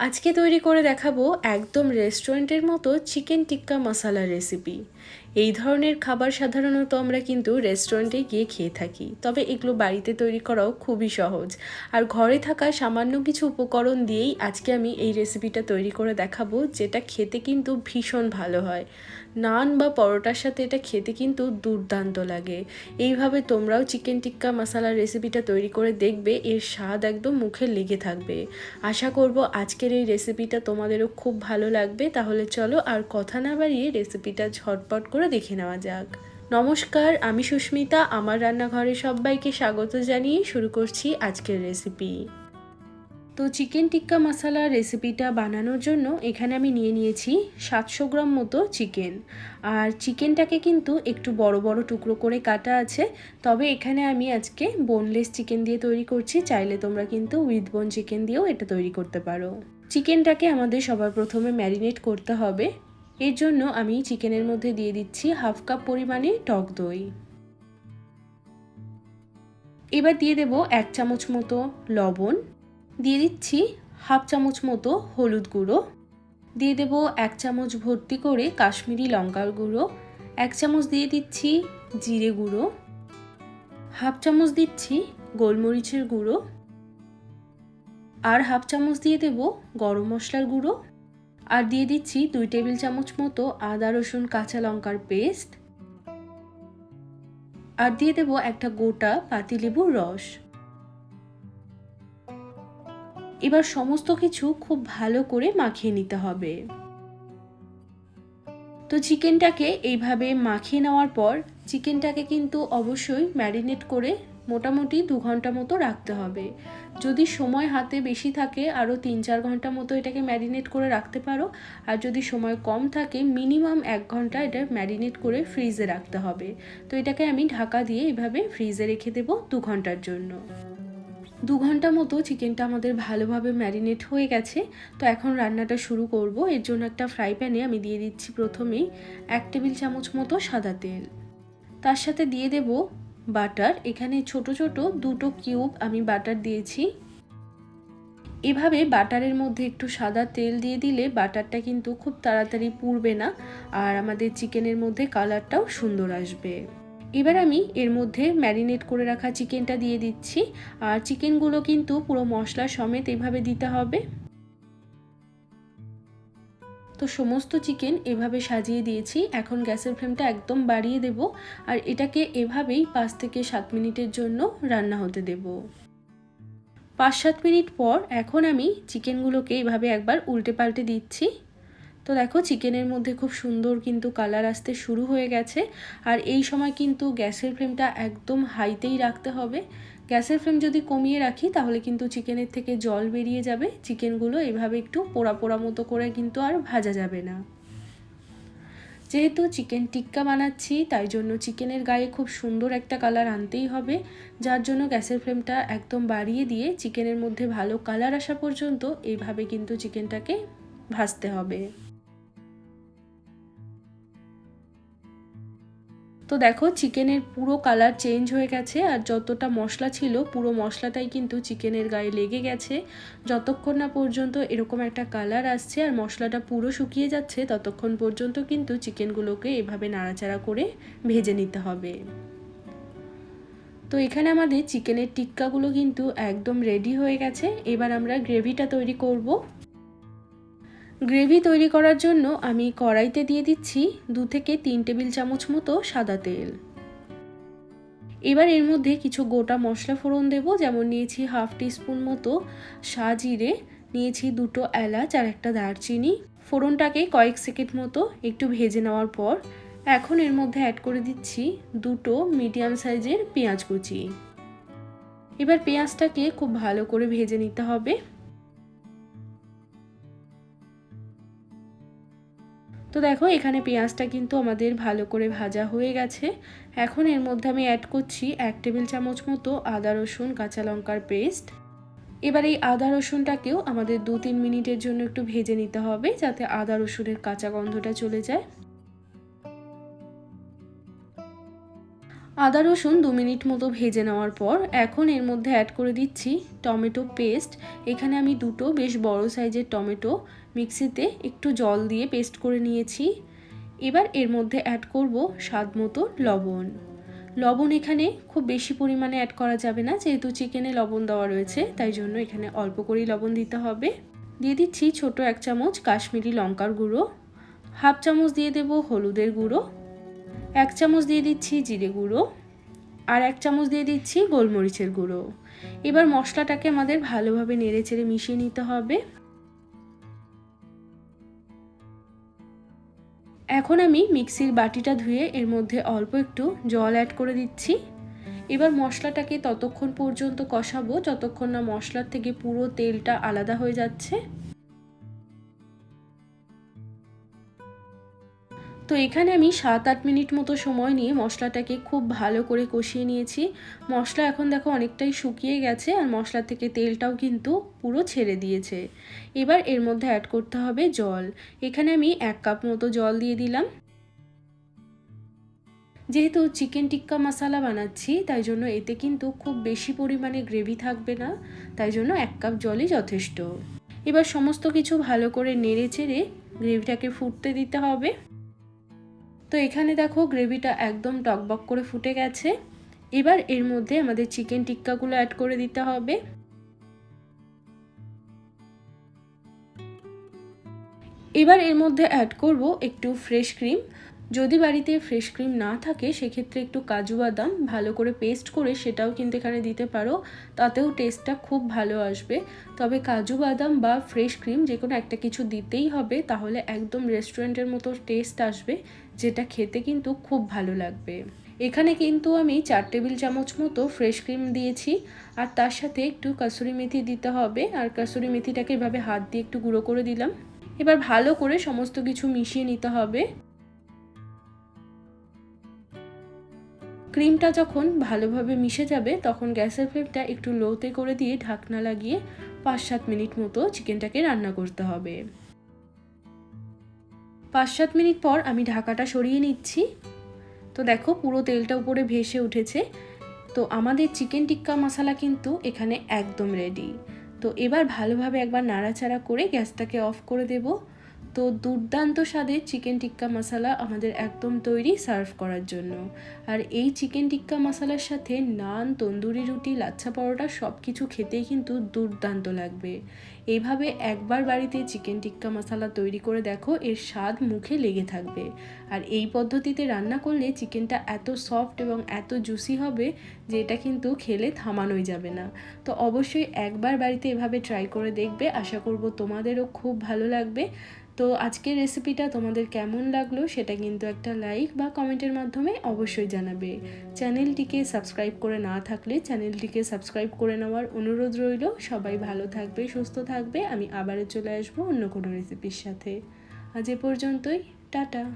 আজকে তৈরি করে দেখাবো একদম রেস্টুরেন্টের মতো চিকেন টিক্কা মশালা রেসিপি। এই ধরনের খাবার সাধারণত আমরা কিন্তু রেস্টুরেন্টে গিয়ে খেয়ে থাকি, তবে এগুলো বাড়িতে তৈরি করাও খুবই সহজ। আর ঘরে থাকা সামান্য কিছু উপকরণ দিয়েই আজকে আমি এই রেসিপিটা তৈরি করে দেখাবো, যেটা খেতে কিন্তু ভীষণ ভালো হয়। নান বা পরোটার সাথে এটা খেতে কিন্তু দুর্দান্ত লাগে। এইভাবে তোমরাও চিকেন টিক্কা মশালা রেসিপিটা তৈরি করে দেখবে, এর স্বাদ একদম মুখে লেগে থাকবে। আশা করব আজকের এই রেসিপিটা তোমাদেরও খুব ভালো লাগবে। তাহলে চলো আর কথা না বাড়িয়ে রেসিপিটা ঝটপট করে দেখে নেওয়া যাক। নমস্কার, আমি সুস্মিতা। আমার রান্নাঘরে সবাইকে স্বাগত জানিয়ে শুরু করছি আজকের রেসিপি। তো চিকেন টিক্কা মশালা রেসিপিটা বানানোর জন্য এখানে আমি নিয়ে নিয়েছি 700 গ্রাম মতো চিকেন। আর চিকেনটাকে কিন্তু একটু বড় বড় টুকরো করে কাটা আছে, তবে এখানে আমি আজকে বোনলেস চিকেন দিয়ে তৈরি করছি। চাইলে তোমরা কিন্তু উইথ বোন চিকেন দিয়েও এটা তৈরি করতে পারো। চিকেনটাকে আমাদের সবার প্রথমে ম্যারিনেট করতে হবে। এর জন্য আমি চিকেনের মধ্যে দিয়ে দিচ্ছি হাফ কাপ পরিমাণে টক দই। এবার দিয়ে দেব 1 চামচ মতো লবণ, দিয়ে দিচ্ছি হাফ চামচ মতো হলুদ গুঁড়ো, দিয়ে দেব 1 চামচ ভর্তি করে কাশ্মীরি লঙ্কার গুঁড়ো, 1 চামচ দিয়ে দিচ্ছি জিরে গুঁড়ো, হাফ চামচ দিচ্ছি গোলমরিচের গুঁড়ো, আর হাফ চামচ দিয়ে দেব গরম মশলার গুঁড়ো, আর দিয়ে দিচ্ছি 2 টেবিল চামচ মতো আদা রসুন কাঁচা লঙ্কার পেস্ট, আর দিয়ে দেব একটা গোটা পাতিলেবুর রস। এবার সমস্ত কিছু খুব ভালো করে মাখিয়ে নিতে হবে। তো চিকেনটাকে এইভাবে মাখিয়ে নেওয়ার পর চিকেনটাকে কিন্তু অবশ্যই ম্যারিনেট করে মোটামুটি 2 ঘন্টা মতো রাখতে হবে। যদি সময় হাতে বেশি থাকে আরও 3-4 ঘন্টা মতো এটাকে ম্যারিনেট করে রাখতে পারো। আর যদি সময় কম থাকে মিনিমাম 1 ঘন্টা এটা ম্যারিনেট করে ফ্রিজে রাখতে হবে। তো এটাকে আমি ঢাকা দিয়ে এইভাবে ফ্রিজে রেখে দেবো 2 ঘন্টার জন্য। 2 ঘন্টা মতো চিকেনটা আমাদের ভালোভাবে ম্যারিনেট হয়ে গেছে। তো এখন রান্নাটা শুরু করব। এর জন্য একটা ফ্রাই প্যানে আমি দিয়ে দিচ্ছি প্রথমেই 1 টেবিল চামচ মতো সাদা তেল। তার সাথে দিয়ে দেব বাটার। এখানে ছোট ছোট 2টো কিউব আমি বাটার দিয়েছি। এভাবে বাটারের মধ্যে একটু সাদা তেল দিয়ে দিলে বাটারটা কিন্তু খুব তাড়াতাড়ি পুড়বে না, আর আমাদের চিকেনের মধ্যে কালারটাও সুন্দর আসবে। এবার আমি এর মধ্যে ম্যারিনেট করে রাখা চিকেনটা দিয়ে দিচ্ছি। আর চিকেনগুলো কিন্তু পুরো মশলা সমেত এভাবে দিতে হবে। তো সমস্ত চিকেন এভাবে সাজিয়ে দিয়েছি। এখন গ্যাসের ফ্লেমটা একদম বাড়িয়ে দেব, আর এটাকে এভাবেই 5 থেকে 7 মিনিটের জন্য রান্না হতে দেব। 5-7 মিনিট পর এখন আমি চিকেনগুলোকে এভাবে একবার উল্টে পাল্টে দিচ্ছি। তো দেখো চিকেনের মধ্যে খুব সুন্দর কিন্তু কালার আসতে শুরু হয়ে গেছে। আর এই সময় কিন্তু গ্যাসের ফ্লেমটা একদম হাইতেই রাখতে হবে। গ্যাসের ফ্লেম যদি কমিয়ে রাখি তাহলে কিন্তু চিকেনের থেকে জল বেরিয়ে যাবে। চিকেনগুলো এভাবে একটু পোড়া পোড়া মতো করে কিন্তু আর ভাজা যাবে না। যেহেতু চিকেন টিক্কা বানাচ্ছি তাই জন্য চিকেনের গায়ে খুব সুন্দর একটা কালার আনতেই হবে, যার জন্য গ্যাসের ফ্লেমটা একদম বাড়িয়ে দিয়ে চিকেনের মধ্যে ভালো কালার আসা পর্যন্ত এইভাবে কিন্তু চিকেনটাকে ভাজতে হবে। তো দেখো চিকেনের পুরো কালার চেঞ্জ হয়ে গেছে, আর যতটা মশলা ছিল পুরো মশলাটাই কিন্তু চিকেনের গায়ে লেগে গেছে। যতক্ষণ না পর্যন্ত এরকম একটা কালার আসছে আর মশলাটা পুরো শুকিয়ে যাচ্ছে ততক্ষণ পর্যন্ত কিন্তু চিকেনগুলোকে এভাবে নাড়াচাড়া করে ভেজে নিতে হবে। তো এখানে আমাদের চিকেনের টিক্কাগুলো কিন্তু একদম রেডি হয়ে গেছে। এবার আমরা গ্রেভিটা তৈরি করব। গ্রেভি তৈরি করার জন্য আমি কড়াইতে দিয়ে দিচ্ছি 2 থেকে 3 টেবিল চামচ মতো সাদা তেল। এবার এর মধ্যে কিছু গোটা মশলা ফোড়ন দেব, যেমন নিয়েছি হাফ টিস্পুন মতো সাজিরে, নিয়েছি 2টো এলাচ আর একটা দারচিনি। ফোড়নটাকে কয়েক সেকেন্ড মতো একটু ভেজে নেওয়ার পর এখন এর মধ্যে অ্যাড করে দিচ্ছি 2টো মিডিয়াম সাইজের পেঁয়াজ কুচি। এবার পেঁয়াজটাকে খুব ভালো করে ভেজে নিতে হবে। তো দেখো এখানে পেঁয়াজটা কিন্তু আমাদের ভালো করে ভাজা হয়ে গেছে। এখন এর মধ্যে আমি অ্যাড করছি 1 টেবিল চামচ মতো আদা রসুন কাঁচা লঙ্কার পেস্ট। এবার এই আদা রসুনটাকেও আমাদের 2-3 মিনিটের জন্য একটু ভেজে নিতে হবে, যাতে আদা রসুনের কাঁচা গন্ধটা চলে যায়। আদা রসুন 2 মিনিট মতো ভেজে নেওয়ার পর এখন এর মধ্যে অ্যাড করে দিচ্ছি টমেটো পেস্ট। এখানে আমি দুটো বেশ বড় সাইজের টমেটো মিক্সিতে একটু জল দিয়ে পেস্ট করে নিয়েছি। এবার এর মধ্যে অ্যাড করব স্বাদ মতো লবণ। লবণ এখানে খুব বেশি পরিমাণে অ্যাড করা যাবে না, যেহেতু চিকেনে লবণ দেওয়া রয়েছে, তাই জন্য এখানে অল্প করেই লবণ দিতে হবে। দিয়ে দিচ্ছি ছোট 1 চামচ কাশ্মীরি লঙ্কার গুঁড়ো, হাফ চামচ দিয়ে দেব হলুদের গুঁড়ো, 1 চামচ দিয়ে দিচ্ছি জিরে গুঁড়ো, আর 1 চামচ দিয়ে দিচ্ছি গোলমরিচের গুঁড়ো। এবার মশলাটাকে আমাদের ভালোভাবে নেড়েচেড়ে মিশিয়ে নিতে হবে। এখন আমি মিক্সির বাটিটা ধুয়ে এর মধ্যে অল্প একটু জল অ্যাড করে দিচ্ছি। এবার মশলাটাকে ততক্ষণ পর্যন্ত কষাবো যতক্ষণ না মশলার থেকে পুরো তেলটা আলাদা হয়ে যাচ্ছে। তো এখানে আমি 7-8 মিনিট মতো সময় নিয়ে মশলাটাকে খুব ভালো করে কষিয়ে নিয়েছি। মশলা এখন দেখো অনেকটাই শুকিয়ে গেছে, আর মশলা থেকে তেলটাও কিন্তু পুরো ছেড়ে দিয়েছে। এবার এর মধ্যে অ্যাড করতে হবে জল। এখানে আমি 1 কাপ মতো জল দিয়ে দিলাম। যেহেতু চিকেন টিক্কা মশলা বানাচ্ছি, তাই জন্য এতে কিন্তু খুব বেশি পরিমাণে গ্রেভি থাকবে না, তাই জন্য 1 কাপ জলই যথেষ্ট। এবার সমস্ত কিছু ভালো করে নেড়ে চেড়ে গ্রেভিটাকে ফুটতে দিতে হবে। তো এখানে দেখো গ্রেভিটা একদম টকবক করে ফুটে গেছে। এবার এর মধ্যে আমাদের চিকেন টিক্কাগুলো অ্যাড করে দিতে হবে। এবার এর মধ্যে অ্যাড করব একটু ফ্রেশ ক্রিম। যদি বাড়িতে ফ্রেশ ক্রিম না থাকে সেক্ষেত্রে একটু কাজু বাদাম ভালো করে পেস্ট করে সেটাও কিন্তু এখানে দিতে পারো, তাতেও টেস্টটা খুব ভালো আসবে। তবে কাজু বাদাম বা ফ্রেশ ক্রিম যে কোনো একটা কিছু দিতেই হবে, তাহলে একদম রেস্টুরেন্টের মতো টেস্ট আসবে, যেটা খেতে কিন্তু খুব ভালো লাগবে। এখানে কিন্তু আমি 4 টেবিল চামচ মতো ফ্রেশ ক্রিম দিয়েছি, আর তার সাথে একটু কাসুরি মেথি দিতে হবে, আর কাসুরি মেথিটাকে এভাবে হাত দিয়ে একটু গুঁড়ো করে দিলাম। এবার ভালো করে সমস্ত কিছু মিশিয়ে নিতে হবে। ক্রিমটা যখন ভালোভাবে মিশে যাবে তখন গ্যাসের ফ্লেমটা একটু লোতে করে দিয়ে ঢাকনা লাগিয়ে 5-7 মিনিট মতো চিকেনটাকে রান্না করতে হবে। 5-7 মিনিট পর আমি ঢাকাটা সরিয়ে নিচ্ছি। তো দেখো পুরো তেলটা উপরে ভেসে উঠেছে। তো আমাদের চিকেন টিক্কা মশলা কিন্তু এখানে একদম রেডি। তো এবার ভালোভাবে একবার নাড়াচাড়া করে গ্যাসটাকে অফ করে দেব। তো দুর্দান্ত স্বাদের চিকেন টিক্কা মশলা আমাদের একদম তৈরি সার্ভ করার জন্য। আর এই চিকেন টিক্কা মশলার সাথে নান, তন্দুরি রুটি, লাচ্ছা পরোটা সব কিছু খেতেই কিন্তু দুর্দান্ত লাগবে। এইভাবে একবার বাড়িতে চিকেন টিক্কা মশলা তৈরি করে দেখো, এর স্বাদ মুখে লেগে থাকবে। আর এই পদ্ধতিতে রান্না করলে চিকেনটা এত সফট এবং এত জুসি হবে যে এটা কিন্তু খেলে থামানোই যাবে না। তো অবশ্যই একবার বাড়িতে এভাবে ট্রাই করে দেখবে, আশা করব তোমাদেরও খুব ভালো লাগবে। তো আজকের রেসিপিটা তোমাদের কেমন লাগলো সেটা কিন্তু একটা লাইক বা কমেন্টের মাধ্যমে অবশ্যই জানাবে। চ্যানেলটিকে সাবস্ক্রাইব করে না থাকলে চ্যানেলটিকে সাবস্ক্রাইব করে নেওয়ার অনুরোধ রইল। সবাই ভালো থাকবে, সুস্থ থাকবে। আমি আবারও চলে আসবো অন্য কোনো রেসিপির সাথে। আজ এ পর্যন্তই, টাটা।